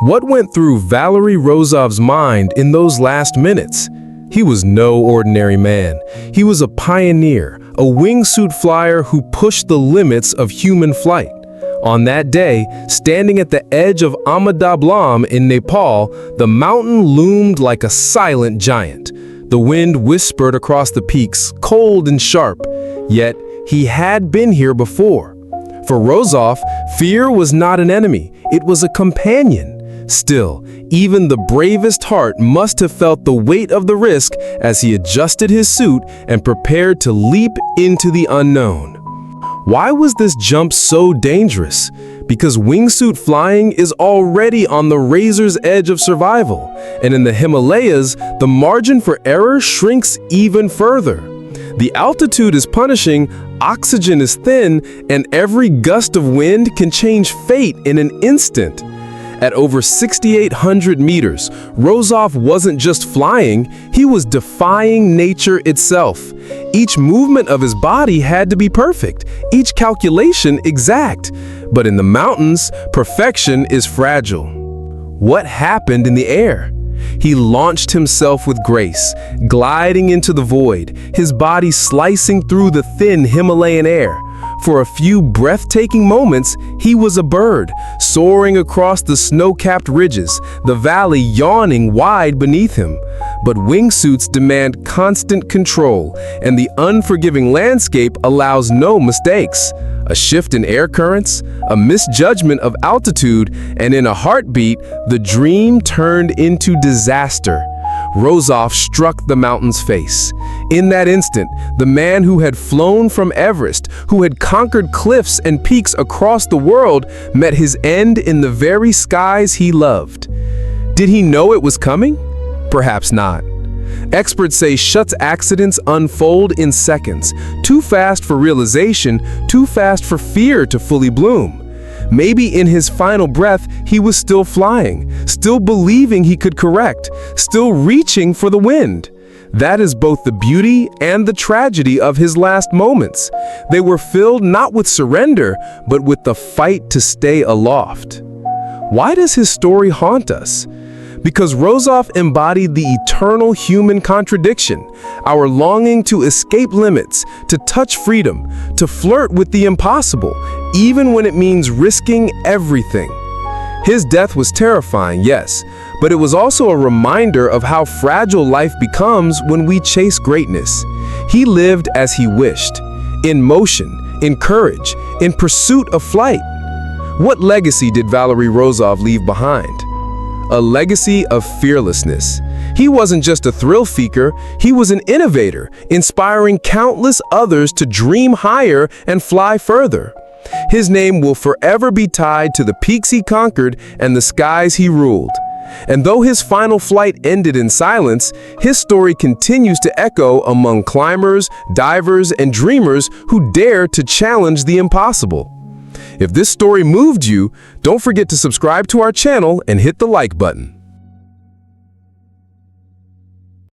What went through Valery Rozov's mind in those last minutes? He was no ordinary man. He was a pioneer, a wingsuit flyer who pushed the limits of human flight. On that day, standing at the edge of Dablam in Nepal, the mountain loomed like a silent giant. The wind whispered across the peaks, cold and sharp, yet he had been here before. For Rozov, fear was not an enemy, it was a companion. Still, even the bravest heart must have felt the weight of the risk as he adjusted his suit and prepared to leap into the unknown. Why was this jump so dangerous? Because wingsuit flying is already on the razor's edge of survival, and in the Himalayas, the margin for error shrinks even further. The altitude is punishing, oxygen is thin, and every gust of wind can change fate in an instant. At over 6,800 meters, Rozov wasn't just flying, he was defying nature itself. Each movement of his body had to be perfect, each calculation exact. But in the mountains, perfection is fragile. What happened in the air? He launched himself with grace, gliding into the void, his body slicing through the thin Himalayan air. For a few breathtaking moments, he was a bird, soaring across the snow-capped ridges, the valley yawning wide beneath him. But wingsuits demand constant control, and the unforgiving landscape allows no mistakes. A shift in air currents, a misjudgment of altitude, and in a heartbeat, the dream turned into disaster. Rozov struck the mountain's face. In that instant, the man who had flown from Everest, who had conquered cliffs and peaks across the world, met his end in the very skies he loved. Did he know it was coming? Perhaps not. Experts say Schutt's accidents unfold in seconds, too fast for realization, too fast for fear to fully bloom. Maybe in his final breath, he was still flying, still believing he could correct, still reaching for the wind. That is both the beauty and the tragedy of his last moments. They were filled not with surrender, but with the fight to stay aloft. Why does his story haunt us? Because Rozov embodied the eternal human contradiction, our longing to escape limits, to touch freedom, to flirt with the impossible, even when it means risking everything. His death was terrifying, yes, but it was also a reminder of how fragile life becomes when we chase greatness. He lived as he wished, in motion, in courage, in pursuit of flight. What legacy did Valery Rozov leave behind? A legacy of fearlessness. He wasn't just a thrill seeker, he was an innovator, inspiring countless others to dream higher and fly further. His name will forever be tied to the peaks he conquered and the skies he ruled. And though his final flight ended in silence, his story continues to echo among climbers, divers, and dreamers who dare to challenge the impossible. If this story moved you, don't forget to subscribe to our channel and hit the like button.